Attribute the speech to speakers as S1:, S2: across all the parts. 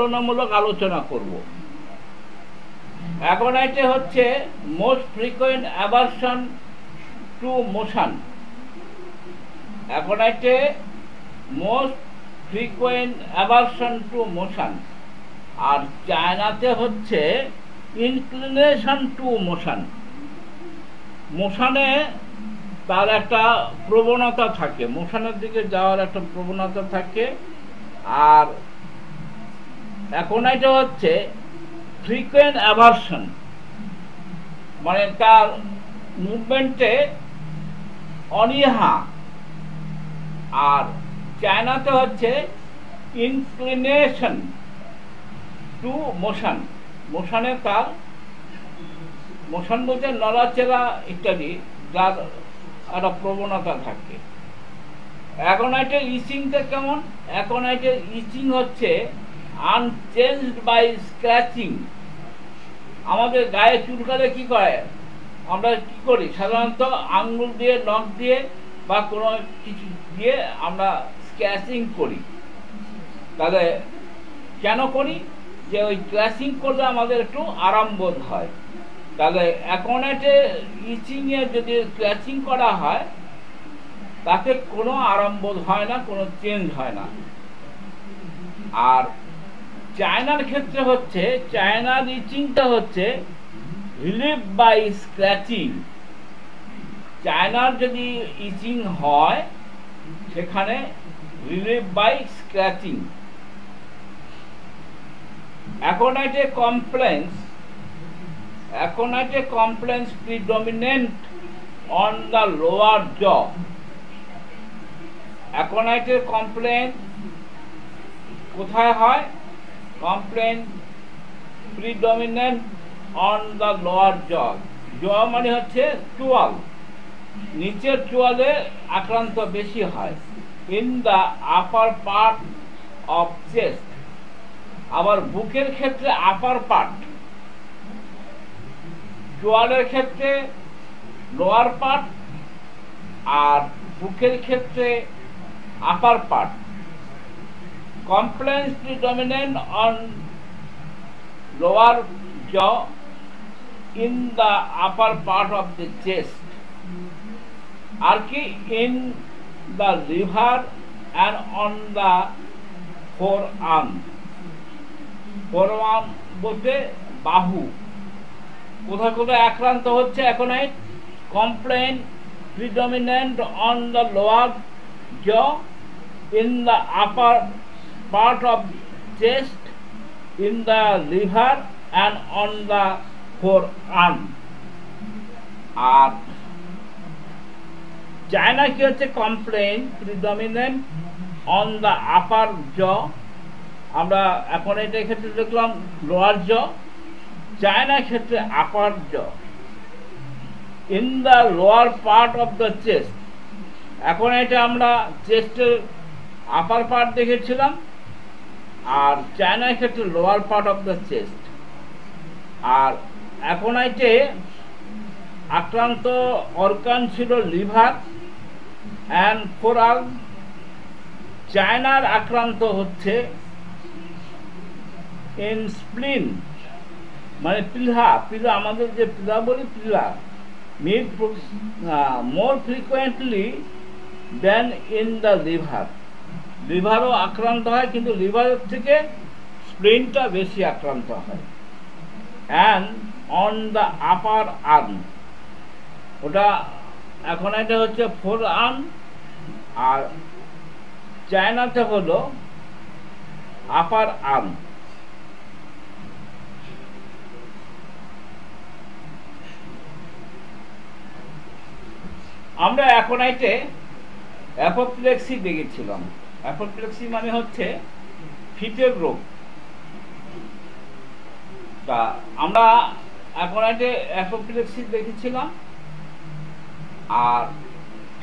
S1: তুলনামূলক আলোচনা করব। অ্যাগোনাইটে হচ্ছে most frequent aversion to motion. অ্যাগোনাইটে most frequent aversion to motion, আর চায়নাতে হচ্ছে ইনক্লিনেশন টু মোশন। মোশনে তার একটা প্রবণতা থাকে, মোশনের দিকে যাওয়ার একটা প্রবণতা থাকে। আর অ্যাগোনাইটে হচ্ছে ফ্রিকোয়েন্ট অ্যাভারশন, মানে তার মুভমেন্টে অনীহা। আর চায়নাতে হচ্ছে ইনক্লিনেশন টু মোশন। মোশনে তার মোশন বলতে নড়াচড়া ইত্যাদি, যার একটা প্রবণতা থাকে। অ্যাগোনাইটের ইচিংটা কেমন? অ্যাগোনাইটের ইচিং হচ্ছে আনচেঞ্জড বাই স্ক্র্যাচিং। আমাদের গায়ে চুলকালে কি করে, আমরা কি করি সাধারণত আঙ্গুল দিয়ে, নখ দিয়ে বা কোনো কিছু দিয়ে আমরা স্ক্র্যাচিং করি। তাহলে কেন করি? যে ওই স্ক্র্যাচিং করলে আমাদের একটু আরাম বোধ হয়। তাহলে অ্যাগোনাইটে ইচিংয়ে যদি স্ক্র্যাচিং করা হয় তাতে কোনো আরাম বোধ হয় না, কোনো চেঞ্জ হয় না। আর চায়নার ক্ষেত্রে হচ্ছে, চায়নার ইচিংটা হচ্ছে রিলিফ বাই স্ক্র্যাচিং। চায়নার যদি ইচিং হয় সেখানে রিলিফ বাই স্ক্র্যাচিং। অ্যাগোনাইটে complaints predominant on the lower jaw. অ্যাগোনাইটের কমপ্লেন কোথায় হয়? Complain predominant on the lower jaw. Jaw মানে হচ্ছে চোয়াল, নিচের চোয়ালে আক্রান্ত বেশি হয়। In the upper part of chest. আবার বুকের ক্ষেত্রে আপার পার্ট, চোয়ালের ক্ষেত্রে লোয়ার পার্ট, আর বুকের ক্ষেত্রে upper part. Complaints predominant on lower jaw in the upper part of the chest. আর কি? In the liver and on the forearm. Forearm বলতে বাহু। কোথায় কোথায় আক্রান্ত হচ্ছে aconite? Complain predominant on the lower jaw, in the upper part of chest, in the liver and on the forearm. আর China কি হচ্ছে? Complaint predominant on the upper jaw. আমরা এখন এটার ক্ষেত্রে দেখলাম লোয়ার জ, চায়নার ক্ষেত্রে আপার জ। In the lower part of the chest. এখন এটা আমরা চেস্টের আপার পার্ট দেখেছিলাম, আর চায়নার ক্ষেত্রে lower part of the chest. আর এখন এতে আক্রান্ত অর্গান ছিল লিভার অ্যান্ড ফোরআর্ম। চায়নার আক্রান্ত হচ্ছে ইন স্প্লিন, মানে প্লীহা। প্লীহা আমাদের যে প্লীহা বলি, প্লীহা more frequently than in the liver. লিভারও আক্রান্ত হয়, কিন্তু লিভারের থেকে স্প্লিনটা বেশি আক্রান্ত হয়। And on the upper arm, ওটা এখন এটা হচ্ছে ফোর আর্ম, আর চায়নাতে হলো আপার আর্ম। আমরা অ্যাগোনাইটে অ্যাপোপ্লেক্সি দেখেছিলাম। অ্যাপোপ্লেক্সি মানে হচ্ছে ফিটের রোগ। তা আমরা অ্যাগোনাইটে অ্যাপোপ্লেক্সি দেখেছিলাম। আর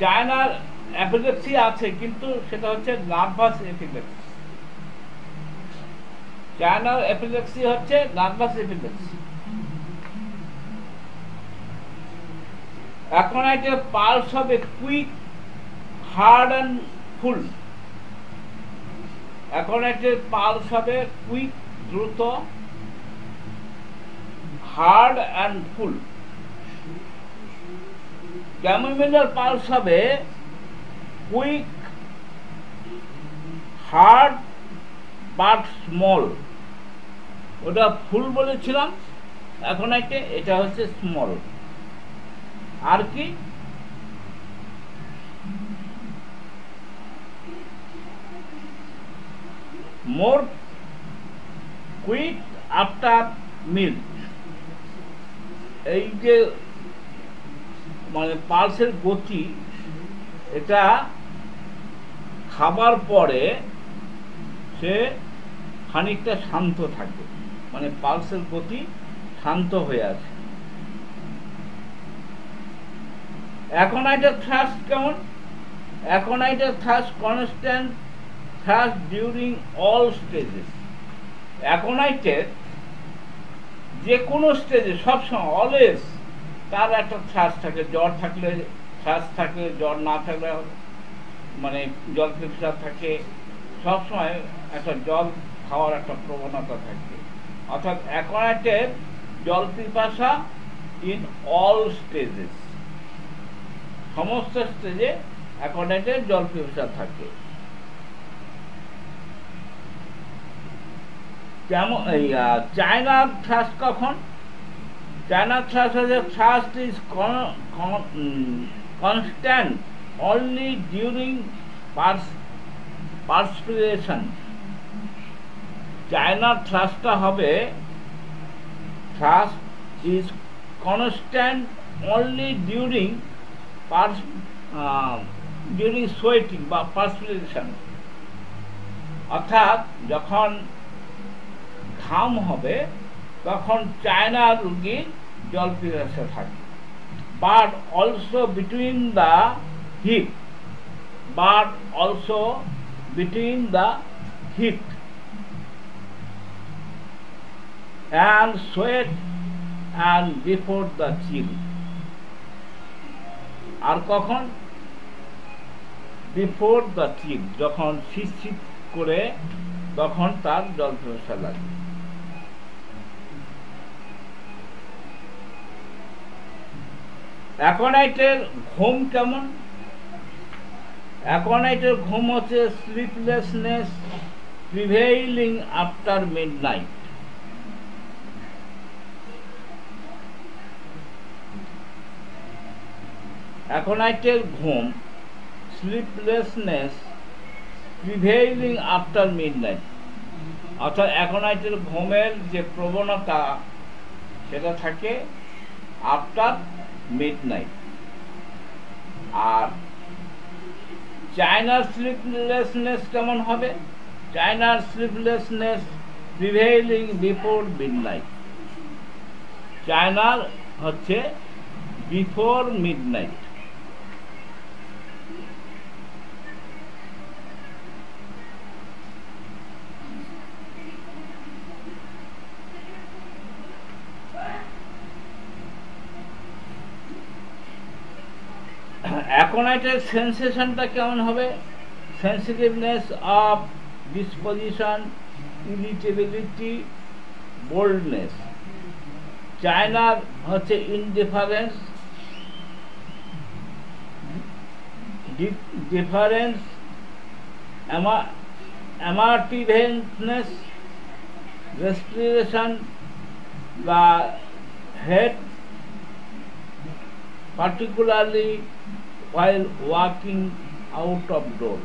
S1: চায়নার অ্যাপোপ্লেক্সি আছে, কিন্তু সেটা হচ্ছে নার্ভাস এপিলেক্সি। চায়নার এপিলেক্সি হচ্ছে নার্ভাস এপিলেক্সি। অ্যাগোনাইটে পালস হবে কুইক, হার্ড অ্যান্ড ফুল। অ্যাকোনাইটের পালস হবে কুইক, দ্রুত, হার্ড অ্যান্ড ফুল। ক্যামোমিলের পালস হবে কুইক, হার্ড বাট স্মল। ওটা ফুল বলেছিলাম অ্যাকোনাইটে, এটা হচ্ছে স্মল। আর কি মোর কুইক আফটার মিল, এই যে মানে পালসের গতি, এটা খাবার পরে সে খানিকটা শান্ত থাকে, মানে পালসের গতি শান্ত হয়ে আছে। অ্যাকোনাইটের থ্রাস্ট কেমন? অ্যাকোনাইটের thrust constant thrust during all stages. অ্যাকোনাইটের যে কোনো স্টেজে সবসময় অলওয়েজ তার একটা থ্রাস্ট থাকে। জ্বর থাকলে থ্রাস্ট থাকে, জ্বর না থাকলে মানে জল পিপাসা থাকে, সবসময় একটা জল খাওয়ার একটা প্রবণতা থাকে। অর্থাৎ অ্যাকোনাইটের জল পিপাসা ইন অল স্টেজেস, সমস্ত স্টেজে অ্যাকোনাইটের জল পিপাসা থাকে। যেমন এই চায়নার থ্রাস্ট কখন? চায়নার থ্রাস্ট হচ্ছে thrust is constant only during perspiration. চায়নার থ্রাস্টটা হবে thrust is constant only during sweating বা পার্সপিরেশন। অর্থাৎ যখন ঘাম হবে তখন চায়নার রোগীর জল পিপাসা থাকে। But also between the heat, but also between the heat and sweat and before the chill। আর কখন? বিফোর দ্য চিল, যখন শীত শীত করে তখন তার জল পিপাসা লাগে। অ্যাকোনাইটের ঘুম কেমন? অ্যাকোনাইটের ঘুম হচ্ছে স্লিপলেসনেস প্রিভেইলিং আফটার মিডনাইট। অ্যাকোনাইটের ঘুম স্লিপলেসনেস প্রিভেইলিং আফটার মিডনাইট। অর্থাৎ অ্যাকোনাইটের ঘুমের যে প্রবণতা সেটা থাকে আফটার মিডনাইট। আর চায়নার স্লিপলেসনেস কেমন হবে? চায়নার স্লিপলেসনেস প্রিভেইলিং বিফোর মিডনাইট। চায়নার হচ্ছে বিফোর মিডনাইট। অ্যাকোনাইটের সেন্সেশনটা কেমন হবে? Sensitiveness of disposition, irritability, boldness. চায়নার হচ্ছে ইনডিফারেন্স, ডিফারেন্স, অ্যামার্টিভেন্টনেস, রেসপিরেশন বা head, particularly while walking out of door।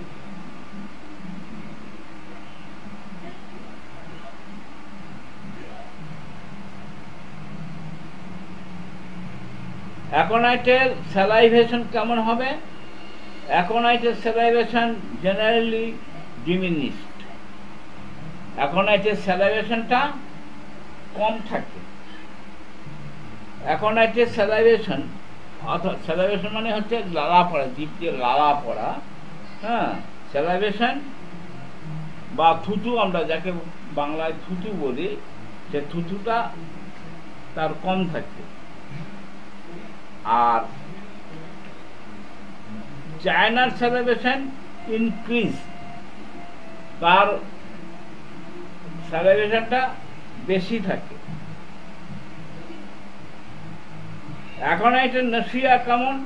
S1: অ্যাকোনাইটের স্যালাইভেশন কেমন হবে? অ্যাকোনাইটের স্যালাইভেশন জেনারেলি ডিমিনিশড। অ্যাকোনাইটের স্যালাইভেশনটা কম থাকে। অ্যাকোনাইটের স্যালাইভেশন, অর্থাৎ স্যালাইভেশন মানে হচ্ছে লালা পড়া, জিভ দিয়ে লালা পড়া, হ্যাঁ। স্যালাইভেশন বা থুতু, আমরা যাকে বাংলায় থুতু বলি, সে থুতুটা তার কম থাকে। আর চায়নার স্যালাইভেশন ইনক্রিজ, তার স্যালাইভেশনটা বেশি থাকে। অ্যাকনাইটের নসিয়া কেমন?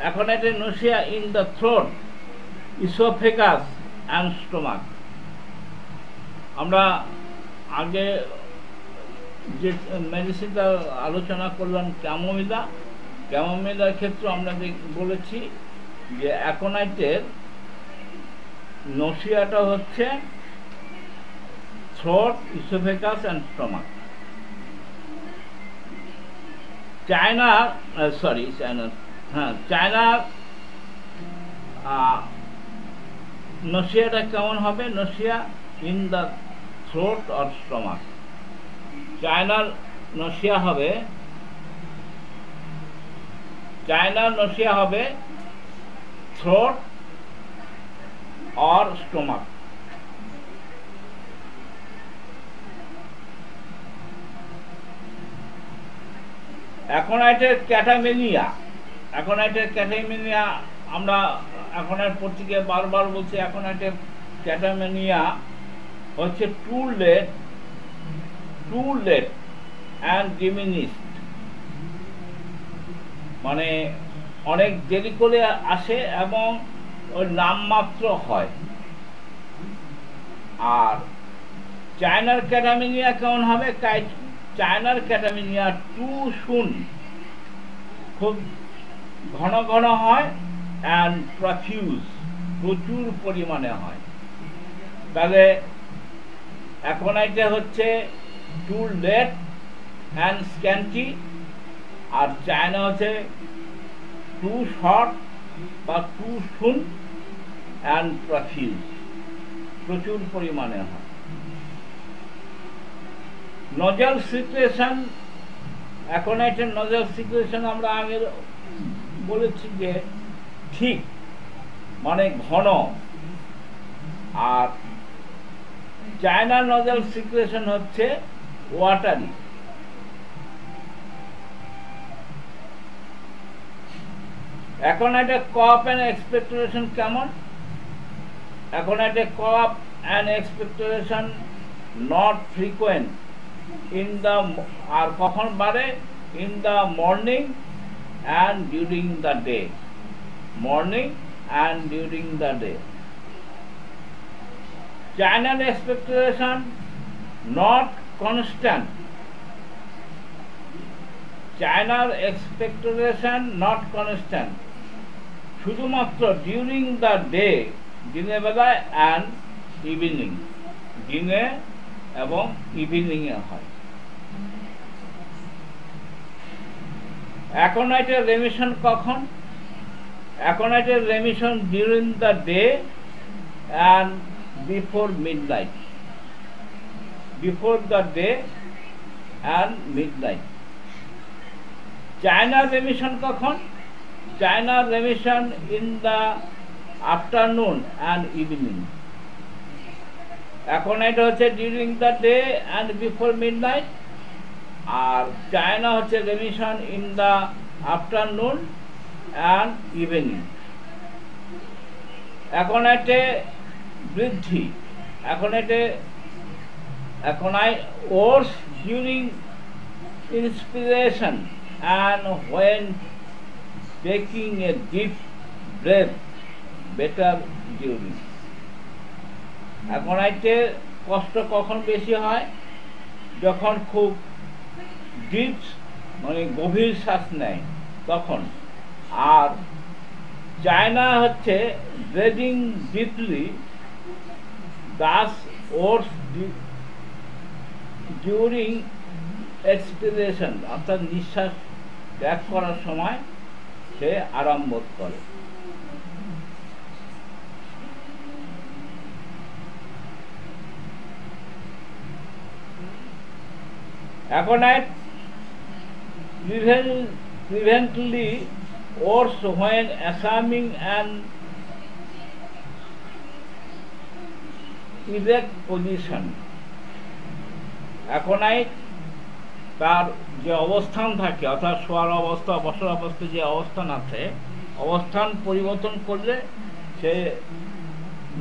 S1: অ্যাকনাইটের nausea in the throat, oesophagus and stomach. আমরা আগে যে মেডিসিনটা আলোচনা করলাম ক্যামোমিলার ক্ষেত্রে আমরা বলেছি যে অ্যাকনাইটের নসিয়াটা হচ্ছে থ্রোট, ইসোফেগাস অ্যান্ড স্টোমাক। চায়নার নসিয়াটা কেমন হবে? Nausea in the throat or stomach. চায়নার নসিয়া হবে থ্রোট অর স্টোমাক। অ্যাকনাইটের ক্যাটামেনিয়া আমরা অ্যাকনাইট পত্রিকে বারবার বলছি। অ্যাকনাইটের ক্যাটামেনিয়া হচ্ছে টু লেট অ্যান্ড ডিমিনিশড, মানে অনেক দেরি করে আসে এবং ওর নামমাত্র হয়। আর চায়নার ক্যাটামেনিয়া কেমন হবে? চায়নার ক্যাটামেনিয়া টু সুন, খুব ঘন ঘন হয়, অ্যান্ড প্রফিউজ, প্রচুর পরিমাণে হয়। তাহলে অ্যাকনাইটে হচ্ছে টু লেট অ্যান্ড স্ক্যান্টি, আর চায়না হচ্ছে টু শর্ট বা টু সুন অ্যান্ড প্রফিউজ, প্রচুর পরিমাণে হয়। নজল সিক্রেশন, অ্যাকনাইটের নজল সিক্রেশন আমরা আগে বলেছি যে ঠিক, মানে ঘন। আর চায়নার নজল সিক্রেশন হচ্ছে ওয়াটারি। অ্যাকনাইটের কফ অ্যান্ড এক্সপেক্টোরেশন কেমন? অ্যাকনাইটের cough and expectoration not frequent in the, আর কখন বাড়ে? In the morning and during the day. Morning and during the day. চায়নার এক্সপেক্টোরেশন নট কনস্ট্যান্ট। চায়নার এক্সপেক্টোরেশন নট কনস্ট্যান্ট, শুধুমাত্র ডিউরিং দ্য ডে, দিনের বেলায়, অ্যান্ড ইভিনিং, দিনে এবং ইভিনিংয়ে হয়। অ্যাকনাইটের রেমিশন কখন? অ্যাকনাইটের remission during the day and before midnight. Before the day and midnight. চায়নার রেমিশন কখন? চায়নার remission in the afternoon and evening. Aconite হচ্ছে during the day and before midnight, আর চায়না হচ্ছে remission in the afternoon and evening. অ্যাকনাইটে বৃদ্ধি, aconite worse during inspiration and when taking a deep breath, better during. অ্যাকনাইটে কষ্ট কখন বেশি হয়? যখন খুব ডিপ, মানে গভীর শ্বাস নেয় তখন। আর চায়না হচ্ছে breathing deeply, Das ওর্স during expiration, অর্থাৎ নিঃশ্বাস ত্যাগ করার সময় সে আরাম বোধ করে। অ্যাকনাইট প্রিভেন্টলি ওর্স when assuming an erect position. অ্যাকনাইট তার যে অবস্থান থাকে, অর্থাৎ শোয়ার অবস্থা, বসার অবস্থা, যে অবস্থান আছে, অবস্থান পরিবর্তন করলে সে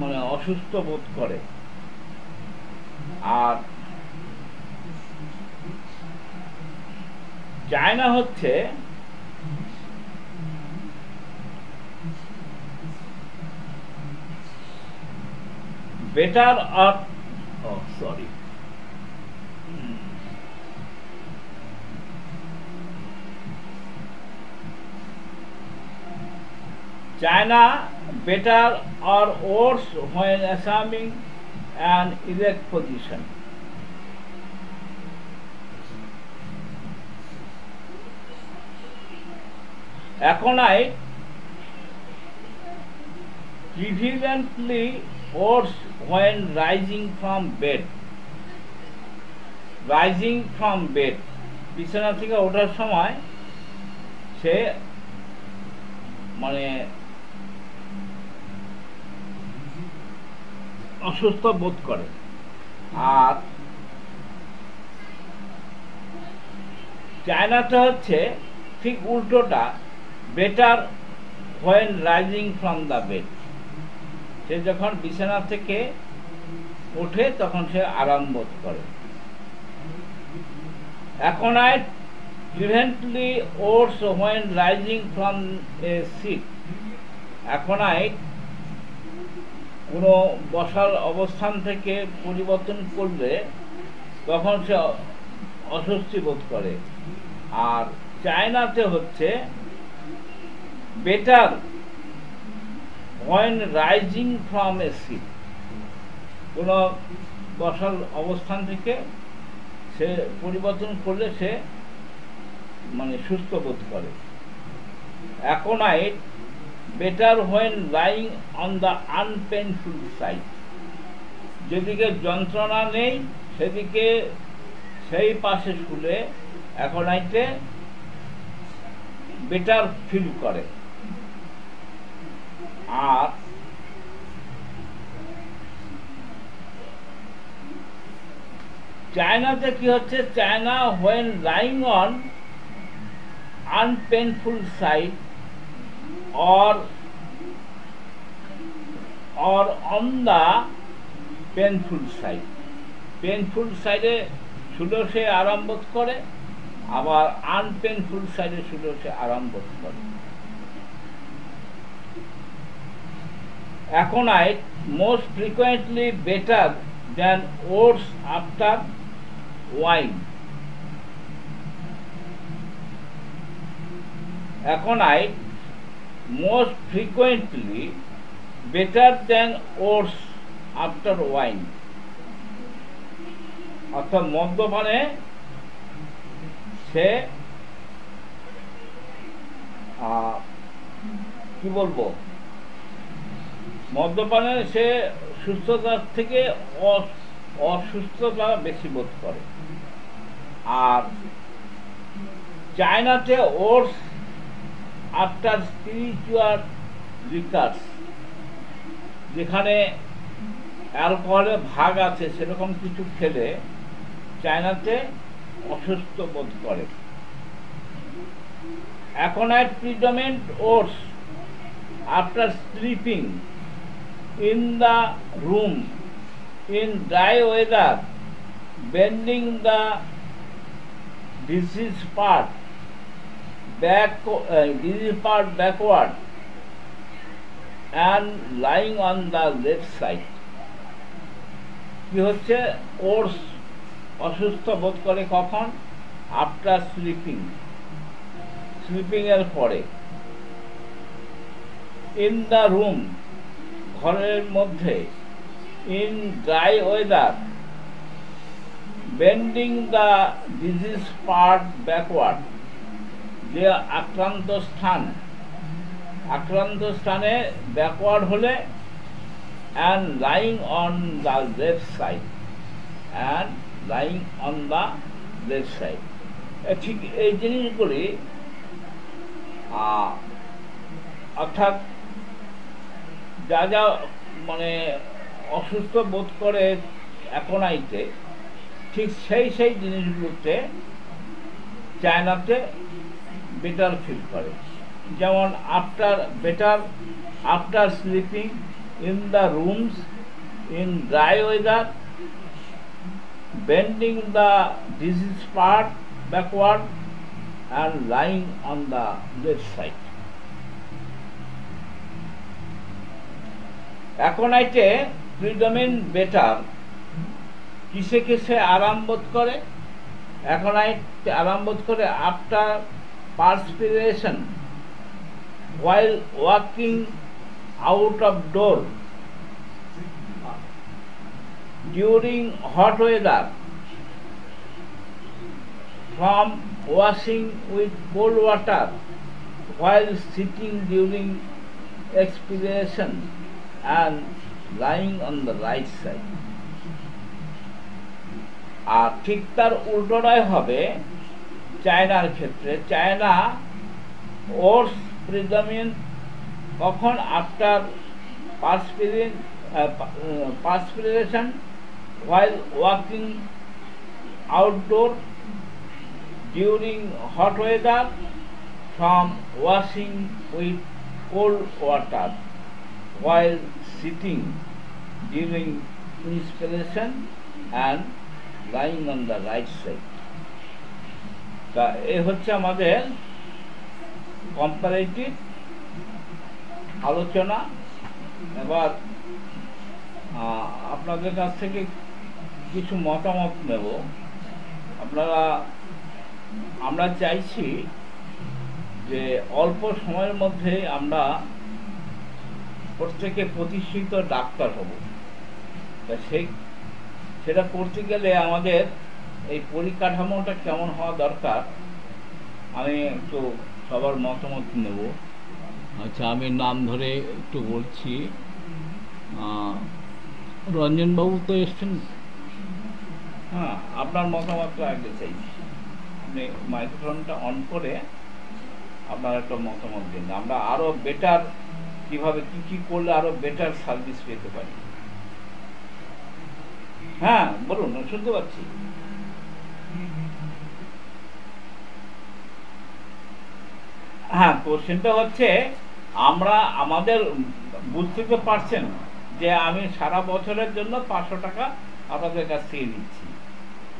S1: মানে অসুস্থ বোধ করে। আর চায়না হচ্ছে বেটার আর sorry China better or worse when assuming an erect position. Aconite prevalently worse when rising from bed. Rising from bed. বিছানা থেকে ওঠার সময় সে মানে অসুস্থ বোধ করে। আর চায়নাতে হচ্ছে ঠিক উল্টোটা, better when rising from the bed. সে যখন বিছানা থেকে ওঠে তখন সে আরাম বোধ করে। Aconite prevalently worse when rising from a seat. Aconite কোনো বসার অবস্থান থেকে পরিবর্তন করলে তখন সে অস্বস্তি বোধ করে। আর চায়নাতে হচ্ছে better when rising from a seat. কোনো বসার অবস্থান থেকে সে পরিবর্তন করলে সে মানে সুস্থ বোধ করে। Aconite better when lying on the unpainful side. যেদিকে যন্ত্রণা নেই সেদিকে সেই পাশে শুলে অ্যাকোনাইটে বেটার ফিল করে। আর চায়নাতে কি হচ্ছে, China when lying on unpainful side or on the painful side. Painful সাইডে শুলেও সে আরাম বোধ করে, আবার আনপেনফুল সাইডে শুলেও সে আরাম বোধ করে। Aconite most frequently better than oats after wine. Aconite most frequently better than oats after wine. অর্থাৎ মদ্যপানে সে কি বলবো, মদ্যপানে সে সুস্থতার থেকে অসুস্থতা বেশি বোধ করে। আর চায়নাতে ওটস আফটার স্পিরিচুয়াল লিকার্স, যেখানে অ্যালকোহলের ভাগ আছে সেরকম কিছু খেলে চায়নাতে অসুস্থ বোধ করে। Aconite predominant oats after sleeping in the room in dry weather, bending the disease part backward and lying on the left side. কি হচ্ছে, ওটস অসুস্থ বোধ করে কখন, আফটার স্লিপিং এর পরে। ইন দ্য রুম ঘরের মধ্যে, in dry weather, bending the disease part backward, যে আক্রান্ত স্থানে ব্যাকওয়ার্ড হলে, and lying on the left side. ঠিক এই জিনিসগুলি অর্থাৎ যা যা মানে অসুস্থ বোধ করে অ্যাকোনাইটে, ঠিক সেই জিনিসগুলোতে চায়নাতে বেটার ফিল করে। যেমন after sleeping in the rooms in dry weather, bending the diseased part backward and lying on the left side. অ্যাকোনাইটে প্রিডমিন বেটার কিসে কিসে আরাম বোধ করে? অ্যাকোনাইট আরাম বোধ করে after perspiration, while walking out of door, during hot weather, from washing with cold water, while sitting during expiration, and lying on the right side. আর ঠিক তার উল্টোটাই হবে চায়নার ক্ষেত্রে। চায়না ওটস প্রিডমিনেন্ট কখন? After perspiration, while walking outdoor, during hot weather, from washing with cold water, while sitting during inspiration, and lying on the right side. তা এ হচ্ছে আমাদের comparative আলোচনা। এবার আপনাদের কাছ থেকে কিছু মতামত নেব। আমরা চাইছি যে অল্প সময়ের মধ্যে আমরা প্রত্যেকে প্রতিষ্ঠিত ডাক্তার হব। তা সেটা করতে গেলে আমাদের এই পরিকাঠামোটা কেমন হওয়া দরকার, আমি একটু সবার মতামত নেব। আচ্ছা, আমি নাম ধরে একটু বলছি। রঞ্জনবাবু তো এসছেন। হ্যাঁ, আপনার মতামতটা আগে চাইছি। আপনি মাইক্রোফোনটা অন করে আপনার একটা মতামত দিন। আমরা আরও বেটার কীভাবে কী করলে আরও বেটার সার্ভিস পেতে পারি। হ্যাঁ বলুন, শুনতে পাচ্ছি। হ্যাঁ, কোশ্চেনটা হচ্ছে আমরা আমাদের বুঝতে তো পারছেন যে আমি সারা বছরের জন্য 500 টাকা আপনাদের কাছ থেকে নিচ্ছি।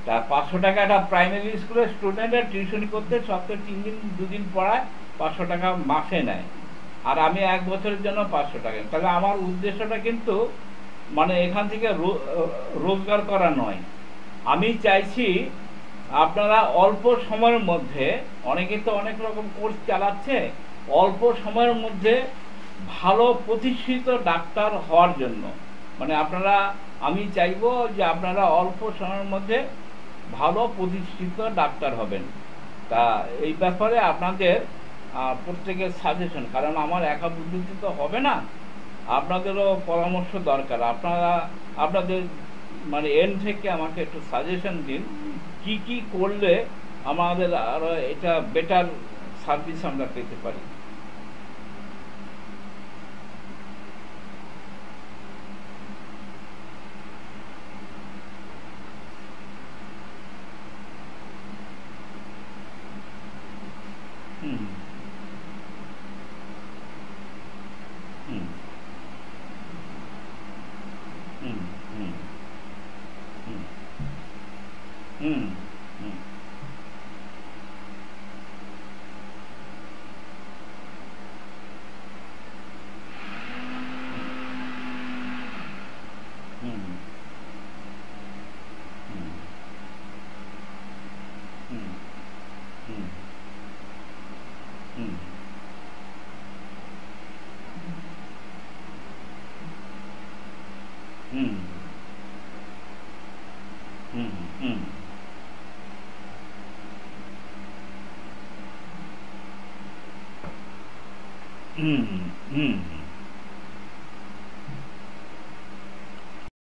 S1: তা 500 টাকা একটা প্রাইমারি স্কুলের স্টুডেন্টের টিউশনি করতে সপ্তাহে 3 দিন 2 দিন পড়ায় 500 টাকা মাসে নেয়, আর আমি 1 বছরের জন্য 500 টাকা। তাহলে আমার উদ্দেশ্যটা কিন্তু মানে এখান থেকে রোজগার করা নয়। আমি চাইছি আপনারা অল্প সময়ের মধ্যে, অনেকে তো অনেক রকম কোর্স চালাচ্ছে, অল্প সময়ের মধ্যে ভালো প্রতিষ্ঠিত ডাক্তার হওয়ার জন্য। মানে আমি চাইবো যে আপনারা অল্প সময়ের মধ্যে ভালো প্রতিষ্ঠিত ডাক্তার হবেন। তা এই ব্যাপারে আপনাদের প্রত্যেকের সাজেশন, কারণ আমার একা বুদ্ধিতে তো হবে না, আপনাদেরও পরামর্শ দরকার। আপনাদের মানে এন্ড থেকে আমাকে একটু সাজেশন দিন, কি করলে আমাদের আরো এটা বেটার সার্ভিস আমরা পেতে পারি।